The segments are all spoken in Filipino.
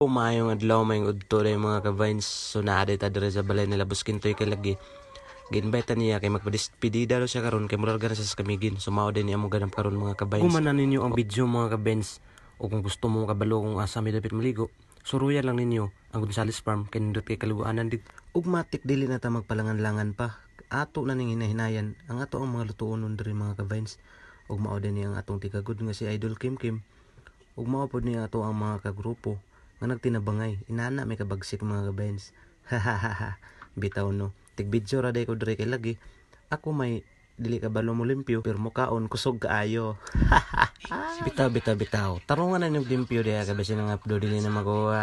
Umayong adlaw mayong udto day mga ka-vines. So naade ta dire sa balay nila Buskintoy kay lagi. Ginbita niya kay magpadispedida daw siya karon kay murag na sa kamigin. Sumao din niya mo ganap karon mga ka-vines. Gumanan ninyo ang video mga ka-vines. O kung gusto mo kabalo kung asa mi dapat maligo, suruyan lang ninyo ang Gonzales Farm kay nindot kay kaluguanan dit. Ug matik dili na ta magpalangan-langan pa. Ato na ning hinahinayan ang ato ang mga lutuon diri mga ka-vines. Ug mao din niya ang atong tikagud nga si Idol Kim Kim. Ug mao pod niya ato ang mga kagrupo nga nagtinabangay. Inana may kabagsik mga ka-vines. Hahaha. Bitaw no. Tig-video ra day ko dire kay lagi. Ako may dili kabalo mo limpyo pero mukaon kusog kaayo. Bitaw. Tarungan na yung limpyo diya kay basi nang upload dili na magawa.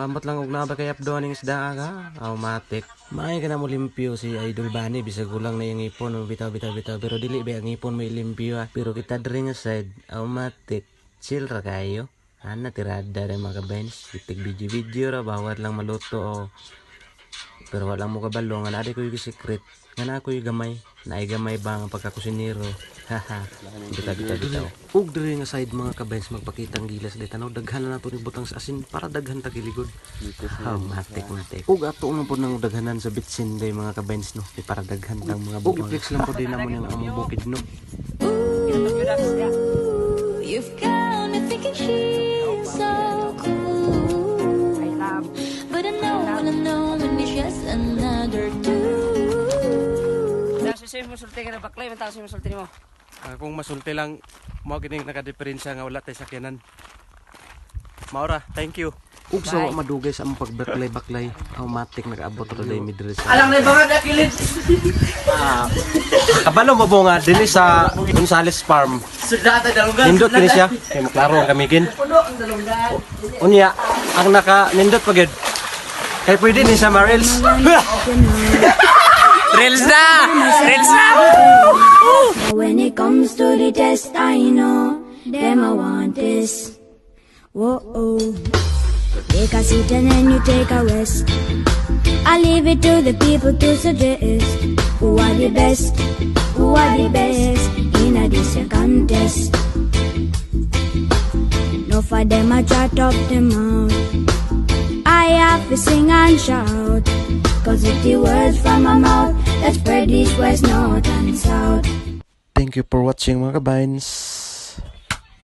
Ambot lang og na ba kay upload ning isda ka? Automatic. May ka na mo limpyo si Idol Bani bisag kulang na yung ipon. Bitaw pero dili ba ang ipon mo limpyo. Pero kita dire nga side automatic. Chill ra kayo. Ana tirada rin mga ka-vines. Itig video ra bawat lang maluto o. Pero wala mo kabalo nga naadi ko yung secret. Nga na ako yung gamay. Naay gamay ba ang pagkakusinero. Haha. Bitaw. Ug diri nga side mga ka-vines magpakitang gilas day tanaw daghan na nato ni butang sa asin para daghan ta giligod. Matik. Ug ato man pud nang daghanan sa bitsin day mga ka-vines no. Para daghan tang mga bukid. Flex lang pud din namon yung among bukid no. You've got me thinking she's so cool, but I know when it's just another dude. Nasa sa'yo masulti ka na baklay, mantang sa'yo masulti mo. Kung masulti lang, mo kining nakadiferensya nga wala tayo sakyanan. Maura, thank you. Ug sa madugay sa among pagbaklay, automatic nakaabot ra day midre sa. Alang na yung mga nakilid. Kabalo mo nga dili sa Gonzales Farm. Sudata dalungan. Nindot kini siya, kay maklaro ang kamigin. Puno ang dalungan. Unya, ang naka nindot pagid. Kay pwede ni sa Marils. Reels na! When it comes to the test, I know them I want this. Whoa. Take a seat and then you take a rest. I leave it to the people to suggest who are the best in a this contest. No for them I chat up them out. I have to sing and shout, cause with the words from my mouth that spread east, west, north and south. Thank you for watching mga ka-vines.